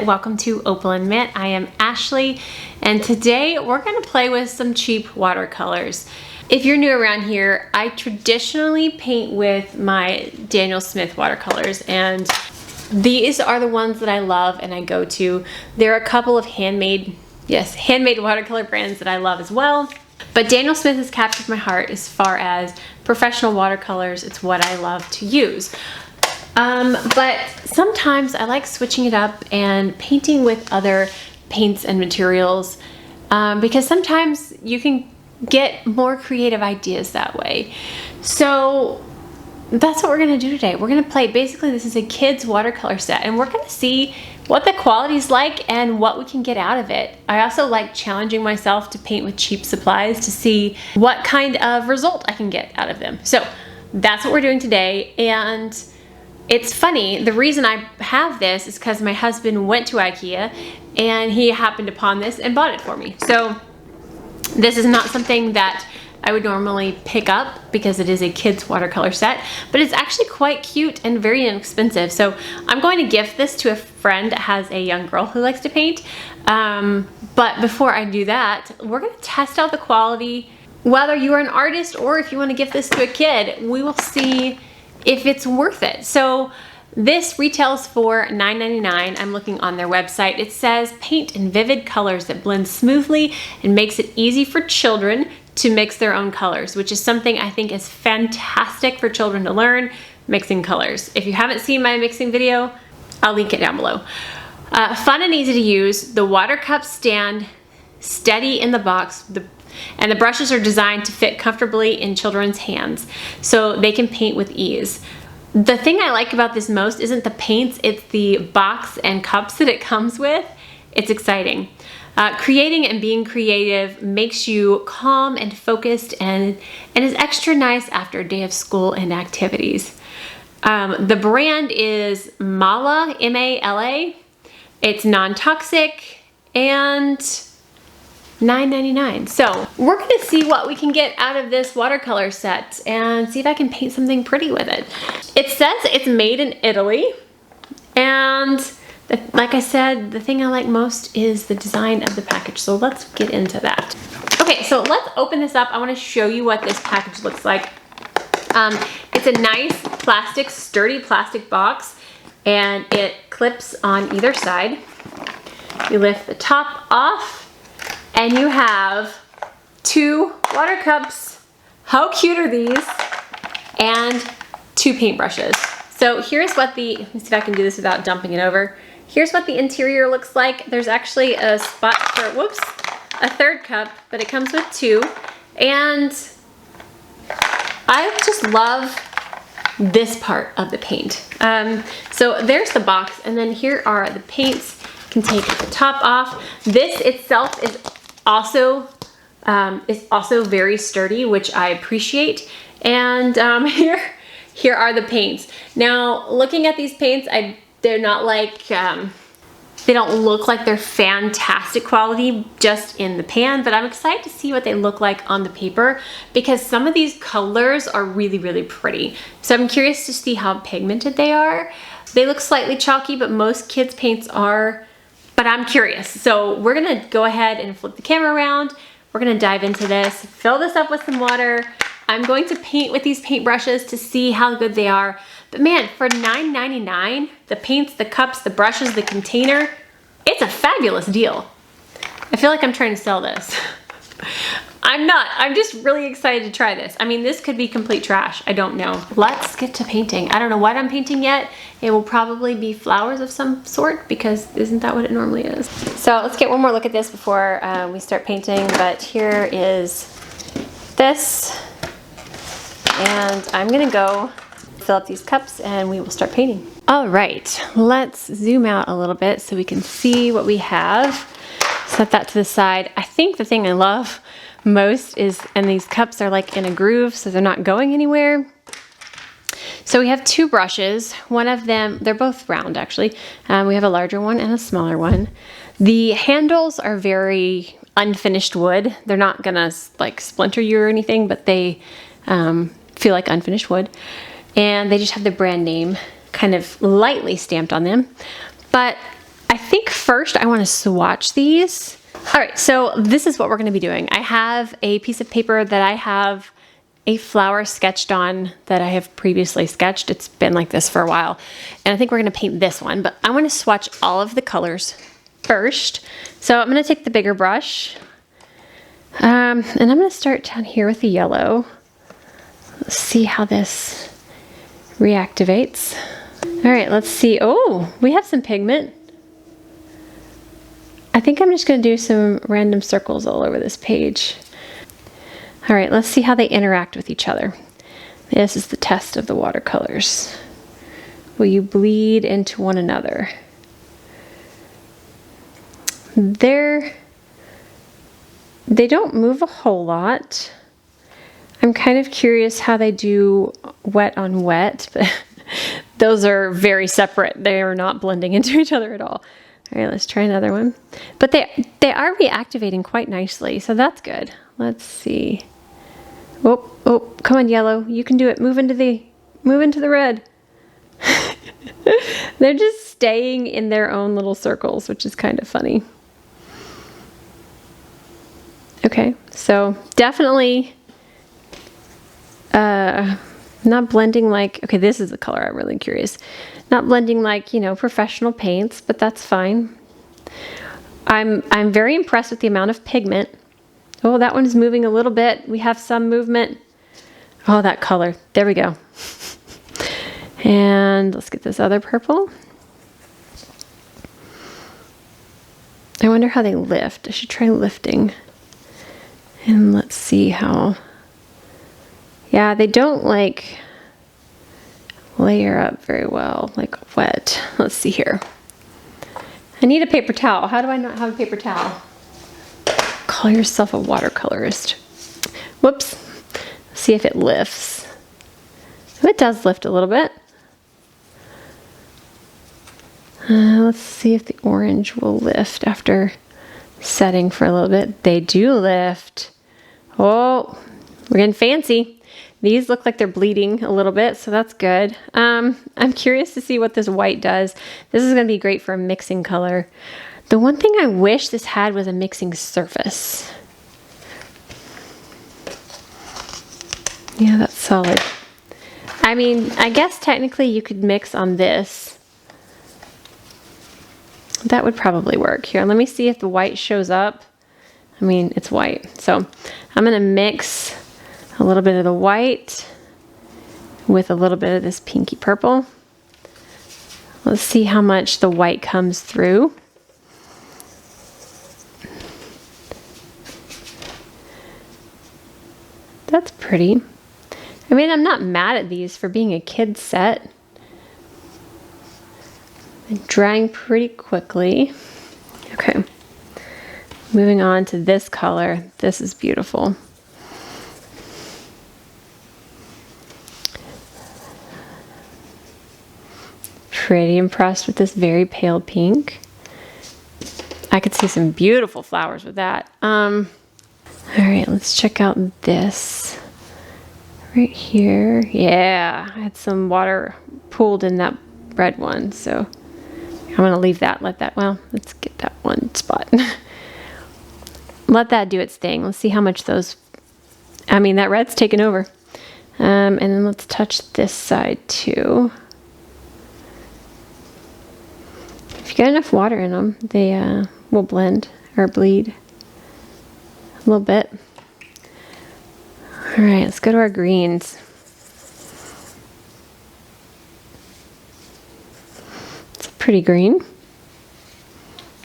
welcome to Opal&Mint. I am Ashley, and today we're going to play with some cheap watercolors. If you're new around here, I traditionally paint with my Daniel Smith watercolors, and these are the ones that I love and I go to. There are a couple of handmade watercolor brands that I love as well, but Daniel Smith has captured my heart as far as professional watercolors. It's what I love to use. But sometimes I like switching it up and painting with other paints and materials because sometimes you can get more creative ideas that way. So that's what we're gonna do today. We're gonna play, basically this is a kid's watercolor set, and we're gonna see what the quality's like and what we can get out of it. I also like challenging myself to paint with cheap supplies to see what kind of result I can get out of them. So that's what we're doing today. And it's funny, the reason I have this is because my husband went to IKEA and he happened upon this and bought it for me. So this is not something that I would normally pick up because it is a kid's watercolor set, but it's actually quite cute and very inexpensive. So I'm going to gift this to a friend that has a young girl who likes to paint. But before I do that, we're gonna test out the quality. Whether you are an artist or if you want to gift this to a kid, we will see if it's worth it. So this retails for $9.99. I'm looking on their website. It says paint in vivid colors that blend smoothly and makes it easy for children to mix their own colors, which is something I think is fantastic for children to learn, mixing colors. If you haven't seen my mixing video, I'll link it down below. Fun and easy to use. The water cups stand steady in the box, and the brushes are designed to fit comfortably in children's hands so they can paint with ease. The thing I like about this most isn't the paints, it's the box and cups that it comes with. It's exciting. Creating and being creative makes you calm and focused and is extra nice after a day of school and activities. The brand is Mala, M-A-L-A. It's non-toxic and $9.99. So we're gonna see what we can get out of this watercolor set and see if I can paint something pretty with it. It says it's made in Italy, and like I said, the thing I like most is the design of the package. So let's get into that. Okay, so let's open this up. I wanna show you what this package looks like. It's a nice plastic, sturdy plastic box, and it clips on either side. You lift the top off, and you have 2 water cups. How cute are these? And 2 paintbrushes. So here's what let me see if I can do this without dumping it over. Here's what the interior looks like. There's actually a spot for, a 3rd cup, but it comes with 2. And I just love this part of the paint. So there's the box, and then here are the paints. You can take the top off. This itself is also very sturdy, which I appreciate. And here are the paints. Now, looking at these paints, they're not like, they don't look like they're fantastic quality just in the pan, but I'm excited to see what they look like on the paper because some of these colors are really, really pretty. So I'm curious to see how pigmented they are. They look slightly chalky, but most kids' paints are, but I'm curious. So we're gonna go ahead and flip the camera around. We're gonna dive into this, fill this up with some water. I'm going to paint with these paintbrushes to see how good they are. But man, for $9.99, the paints, the cups, the brushes, the container, it's a fabulous deal. I feel like I'm trying to sell this. I'm not, I'm just really excited to try this. I mean, this could be complete trash, I don't know. Let's get to painting. I don't know what I'm painting yet. It will probably be flowers of some sort because isn't that what it normally is? So let's get one more look at this before we start painting, but here is this. And I'm gonna go fill up these cups and we will start painting. All right, let's zoom out a little bit so we can see what we have. Set that to the side. I think the thing I love most is, and these cups are like in a groove so they're not going anywhere. So we have 2 brushes. One of them, they're both round actually. We have a larger one and a smaller one. The handles are very unfinished wood. They're not gonna like splinter you or anything, but they feel like unfinished wood. And they just have the brand name kind of lightly stamped on them. But I I think first I want to swatch these. All right, so this is what we're going to be doing. I have a piece of paper that I have a flower sketched on that I have previously sketched. It's been like this for a while. And I think we're going to paint this one, but I want to swatch all of the colors first. So I'm going to take the bigger brush. And I'm going to start down here with the yellow. Let's see how this reactivates. All right, let's see. Oh, we have some pigment. I think I'm just going to do some random circles all over this page. All right, let's see how they interact with each other. This is the test of the watercolors. Will you bleed into one another? They don't move a whole lot. I'm kind of curious how they do wet on wet, but those are very separate. They are not blending into each other at all. All right, let's try another one. But they are reactivating quite nicely, so that's good. Let's see. Oh, come on, yellow. You can do it. Move into the red. They're just staying in their own little circles, which is kind of funny. Okay, so definitely not blending like, okay, this is the color I'm really curious. Not blending like, you know, professional paints, but that's fine. I'm very impressed with the amount of pigment. Oh, that one is moving a little bit. We have some movement. Oh, that color. There we go. And let's get this other purple. I wonder how they lift. I should try lifting. And let's see how... Yeah, they don't like layer up very well, like wet. Let's see here. I need a paper towel. How do I not have a paper towel? Call yourself a watercolorist. Whoops. See if it lifts. Oh, it does lift a little bit. Let's see if the orange will lift after setting for a little bit. They do lift. Oh, we're getting fancy. These look like they're bleeding a little bit, so that's good. I'm curious to see what this white does. This is going to be great for a mixing color. The one thing I wish this had was a mixing surface. Yeah, that's solid. I mean, I guess technically you could mix on this. That would probably work. Here, let me see if the white shows up. I mean, it's white. So I'm going to mix a little bit of the white with a little bit of this pinky purple. Let's see how much the white comes through. That's pretty. I mean, I'm not mad at these for being a kid set. They're drying pretty quickly. Okay. Moving on to this color. This is beautiful. Pretty impressed with this very pale pink. I could see some beautiful flowers with that. All right, let's check out this right here. Yeah, I had some water pooled in that red one, so I'm gonna leave that, well, let's get that one spot. Let that do its thing. Let's see how much those, I mean, that red's taken over. And then let's touch this side too. If you get enough water in them, they will blend or bleed a little bit. All right, let's go to our greens. It's a pretty green.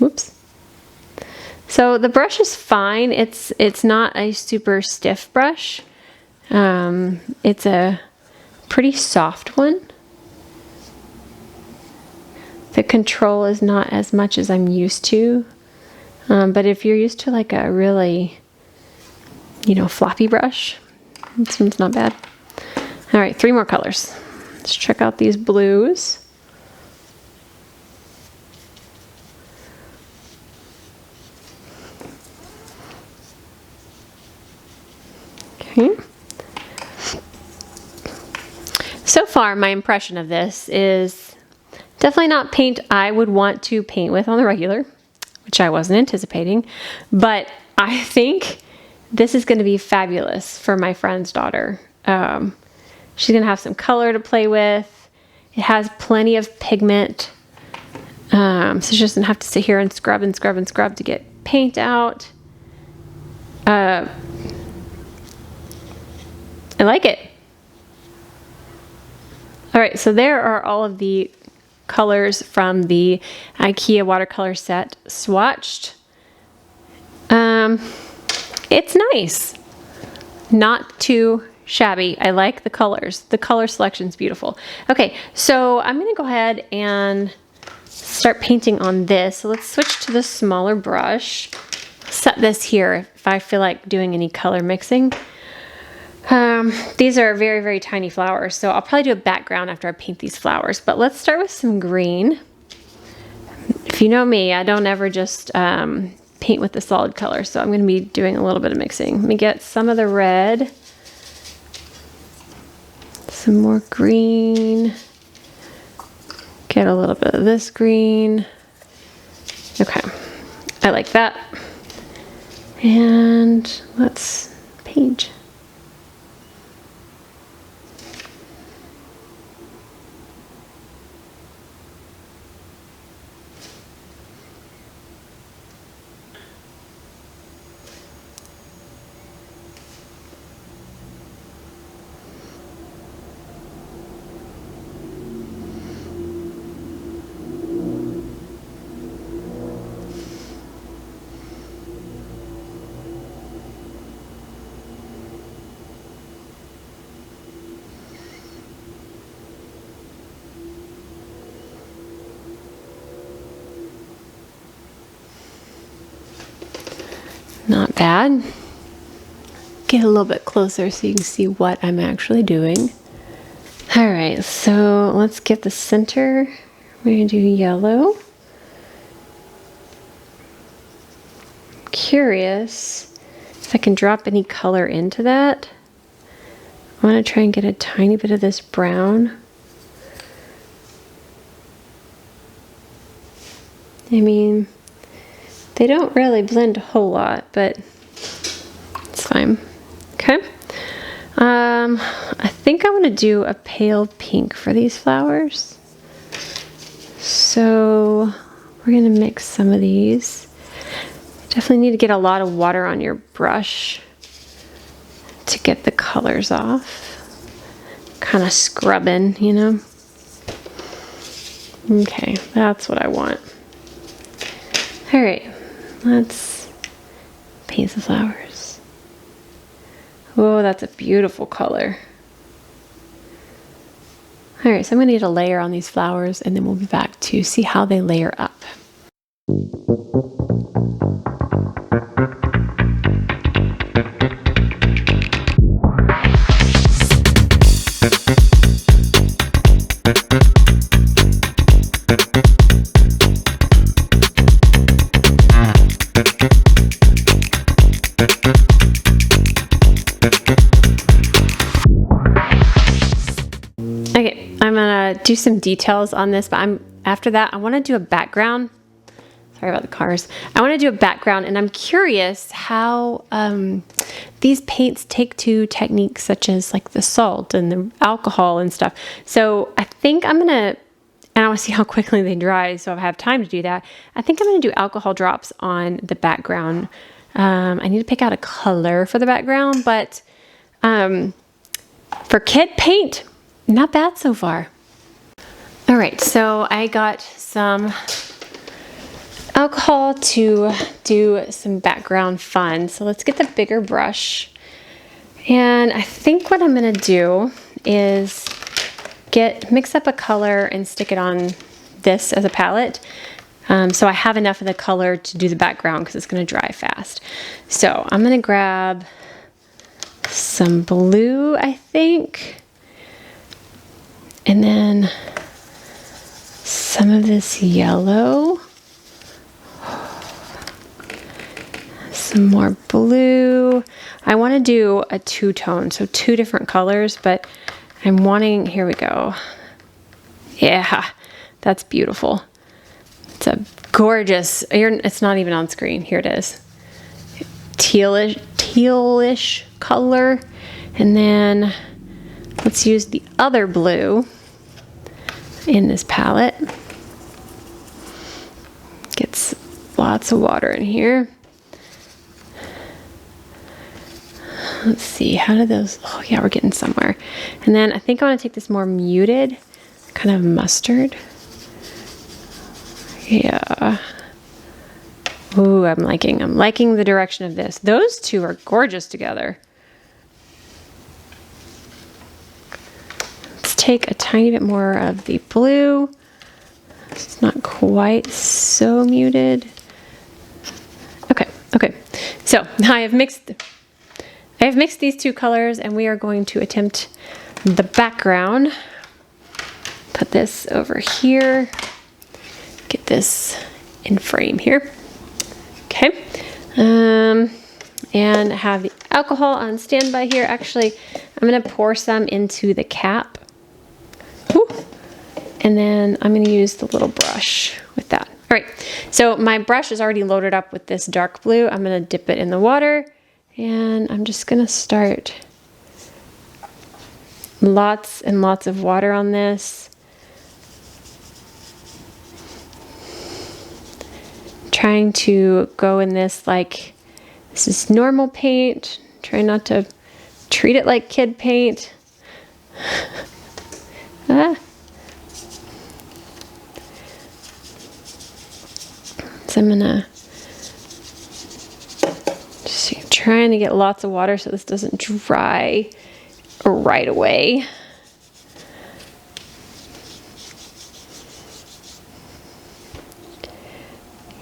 Whoops. So the brush is fine. It's not a super stiff brush. It's a pretty soft one. The control is not as much as I'm used to. But if you're used to like a really, you know, floppy brush, this one's not bad. All right, 3 more colors. Let's check out these blues. Okay. So far, my impression of this is Definitely not paint I would want to paint with on the regular, which I wasn't anticipating, but I think this is going to be fabulous for my friend's daughter. She's going to have some color to play with. It has plenty of pigment, so she doesn't have to sit here and scrub and scrub and scrub to get paint out. I like it. All right, so there are all of the colors from the IKEA watercolor set swatched. It's nice. Not too shabby. I like the colors. The color selection's beautiful. Okay, so I'm gonna go ahead and start painting on this. So let's switch to the smaller brush. Set this here if I feel like doing any color mixing. These are very, very tiny flowers, so I'll probably do a background after I paint these flowers. But let's start with some green. If you know me, I don't ever just paint with the solid color, so I'm going to be doing a little bit of mixing. Let me get some of the red, some more green, get a little bit of this green. Okay, I like that. And let's paint. Not bad. Get a little bit closer so you can see what I'm actually doing. All right, so let's get the center. We're gonna do yellow. Curious if I can drop any color into that. I want to try and get a tiny bit of this brown. I mean, they don't really blend a whole lot, but it's fine. Okay. I think I want to do a pale pink for these flowers. So we're going to mix some of these. Definitely need to get a lot of water on your brush to get the colors off. Kind of scrubbing, you know. Okay, that's what I want. All right. Let's paint the flowers. Oh, that's a beautiful color. All right, so I'm gonna get a layer on these flowers and then we'll be back to see how they layer up. Okay, I'm gonna do some details on this, but after that, I wanna do a background. Sorry about the cars. I wanna do a background, and I'm curious how these paints take to techniques such as like the salt and the alcohol and stuff. So I think I'm gonna, and I wanna see how quickly they dry so I have time to do that. I think I'm gonna do alcohol drops on the background. I need to pick out a color for the background, but for kid paint, not bad so far. All right, so I got some alcohol to do some background fun. So let's get the bigger brush. And I think what I'm gonna do is mix up a color and stick it on this as a palette. So I have enough of the color to do the background because it's gonna dry fast. So I'm gonna grab some blue, I think. And then some of this yellow. Some more blue. I want to do a two-tone, so two different colors, but I'm wanting, here we go. Yeah, That's beautiful. It's a gorgeous, it's not even on screen. Here it is. Tealish color. And then let's use the other blue in this palette. Gets lots of water in here. Let's see, how do those, oh yeah, we're getting somewhere. And then I think I want to take this more muted, kind of mustard. Yeah. Ooh, I'm liking the direction of this. Those two are gorgeous together. Let's take a tiny bit more of the blue. It's not quite so muted. Okay. So I have mixed these two colors, and we are going to attempt the background. Put this over here. Get this in frame here. Okay. And have the alcohol on standby here. Actually, I'm going to pour some into the cap. Woo. And then I'm going to use the little brush with that. All right. So my brush is already loaded up with this dark blue. I'm going to dip it in the water. And I'm just gonna start lots and lots of water on this. Trying to go in this like this is normal paint. Try not to treat it like kid paint. So I'm gonna trying to get lots of water so this doesn't dry right away.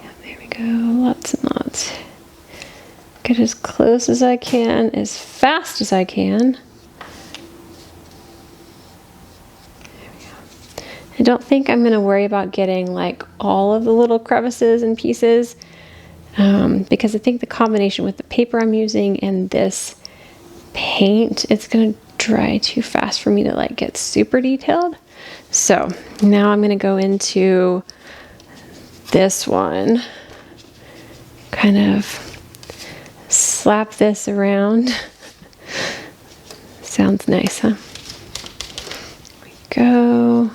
Yeah, there we go. Lots and lots. Get as close as I can, as fast as I can. There we go. I don't think I'm going to worry about getting like all of the little crevices and pieces. Because I think the combination with the paper I'm using and this paint, it's gonna dry too fast for me to like get super detailed. So now I'm gonna go into this one, kind of slap this around. Sounds nice, huh? There we go.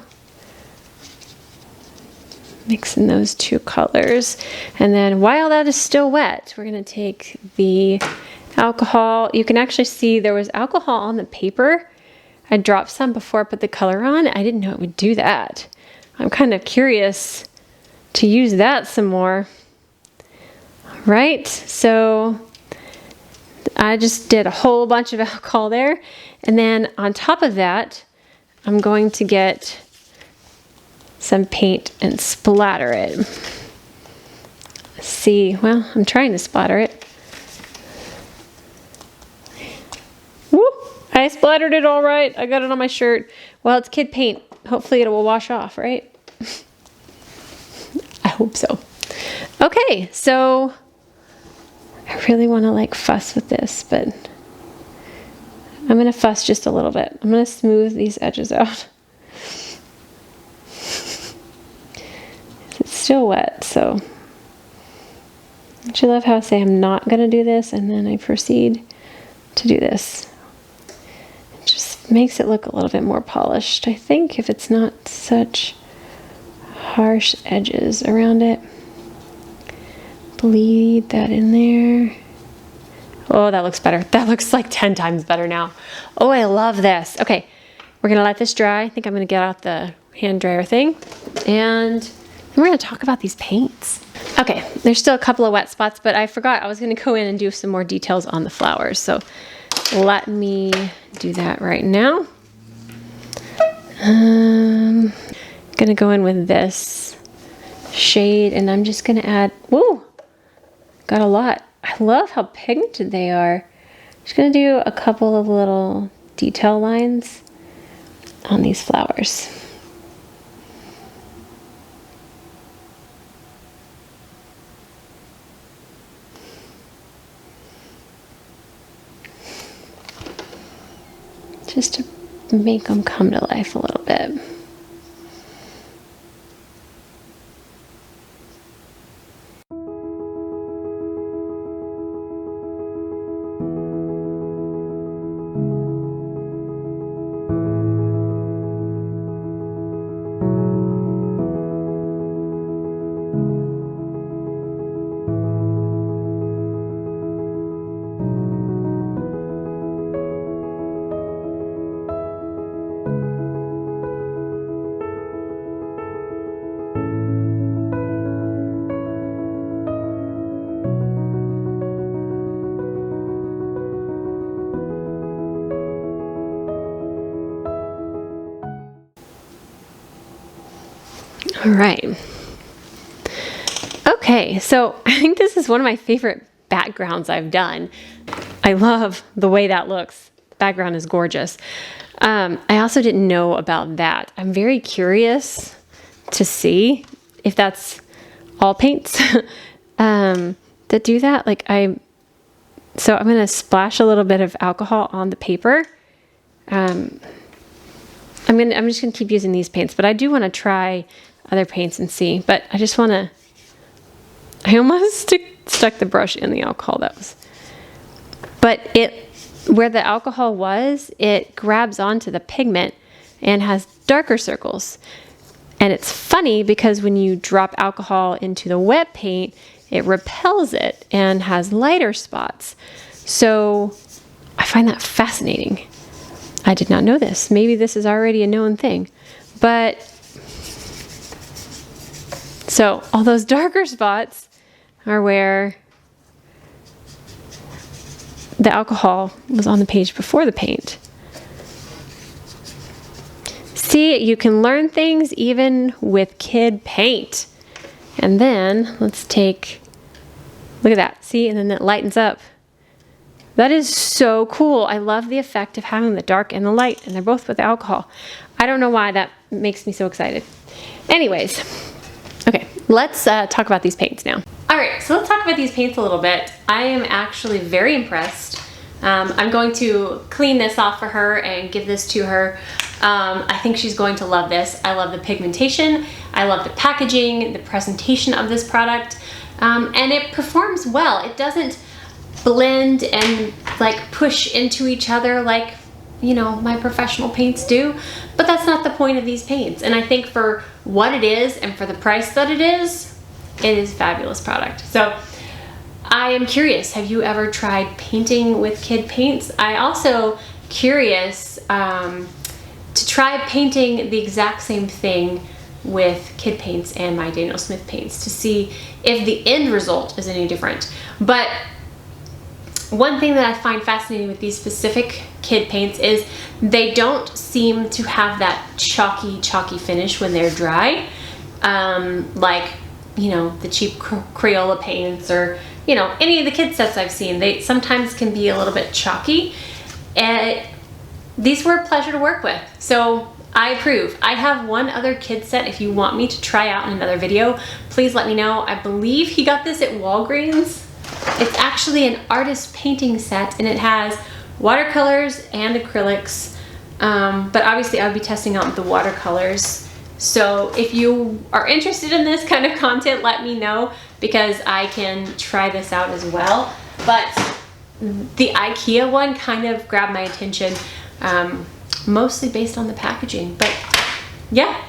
Mixing those two colors. And then while that is still wet, we're going to take the alcohol. You can actually see there was alcohol on the paper. I dropped some before I put the color on. I didn't know it would do that. I'm kind of curious to use that some more. All right, so I just did a whole bunch of alcohol there. And then on top of that, I'm going to get some paint and splatter it. See, well, I'm trying to splatter it. Woo! I splattered it all right. I got it on my shirt. Well, it's kid paint. Hopefully it will wash off, right? I hope so. Okay, so I really want to like fuss with this, but I'm going to fuss just a little bit. I'm going to smooth these edges out. It's still wet, so don't you love how I say I'm not going to do this and then I proceed to do this? It just makes it look a little bit more polished, I think, if it's not such harsh edges around it. Bleed that in there. Oh, that looks better. That looks like 10 times better now. Oh, I love this. Okay, we're going to let this dry. I think I'm going to get out the hand dryer thing. And then we're going to talk about these paints. Okay, there's still a couple of wet spots, but I forgot I was going to go in and do some more details on the flowers. So let me do that right now. I'm going to go in with this shade, and I'm just going to add, whoa, got a lot. I love how pigmented they are. Just going to do a couple of little detail lines on these flowers. Just to make them come to life a little bit. All right. Okay, so I think this is one of my favorite backgrounds I've done. I love the way that looks. The background is gorgeous. I also didn't know about that. I'm very curious to see if that's all paints that do that. So I'm gonna splash a little bit of alcohol on the paper. I'm just gonna keep using these paints, but I do want to try other paints and see. But I just want to. I almost stuck the brush in the alcohol. But where the alcohol was, it grabs onto the pigment and has darker circles. And it's funny because when you drop alcohol into the wet paint, it repels it and has lighter spots. So I find that fascinating. I did not know this. Maybe this is already a known thing. But so all those darker spots are where the alcohol was on the page before the paint. See, you can learn things even with kid paint. And then let's take, look at that, see, and then it lightens up. That is so cool. I love the effect of having the dark and the light, and they're both with alcohol. I don't know why that makes me so excited. Anyways, okay, let's talk about these paints now. All right, so let's talk about these paints a little bit. I am actually very impressed. I'm going to clean this off for her and give this to her. I think she's going to love this. I love the pigmentation. I love the packaging, the presentation of this product, and it performs well. It doesn't blend and like push into each other like, you know, my professional paints do, but that's not the point of these paints. And I think for what it is and for the price that it is a fabulous product. So I am curious, have you ever tried painting with kid paints? I also curious to try painting the exact same thing with kid paints and my Daniel Smith paints to see if the end result is any different. But one thing that I find fascinating with these specific kid paints is they don't seem to have that chalky finish when they're dry. Like, you know, the cheap Crayola paints or, you know, any of the kid sets I've seen, they sometimes can be a little bit chalky. And these were a pleasure to work with. So I approve. I have one other kid set if you want me to try out in another video, please let me know. I believe he got this at Walgreens. It's actually an artist painting set and it has watercolors and acrylics. But obviously I'll be testing out the watercolors. So if you are interested in this kind of content, let me know because I can try this out as well. But the IKEA one kind of grabbed my attention, mostly based on the packaging. But yeah,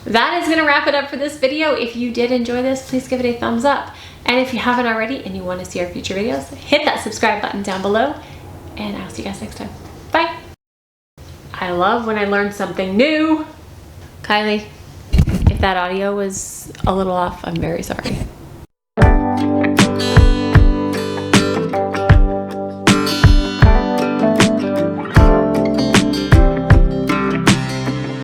that is gonna wrap it up for this video. If you did enjoy this, please give it a thumbs up. And if you haven't already and you want to see our future videos, hit that subscribe button down below. And I'll see you guys next time. Bye. I love when I learn something new. Kylie, if that audio was a little off, I'm very sorry.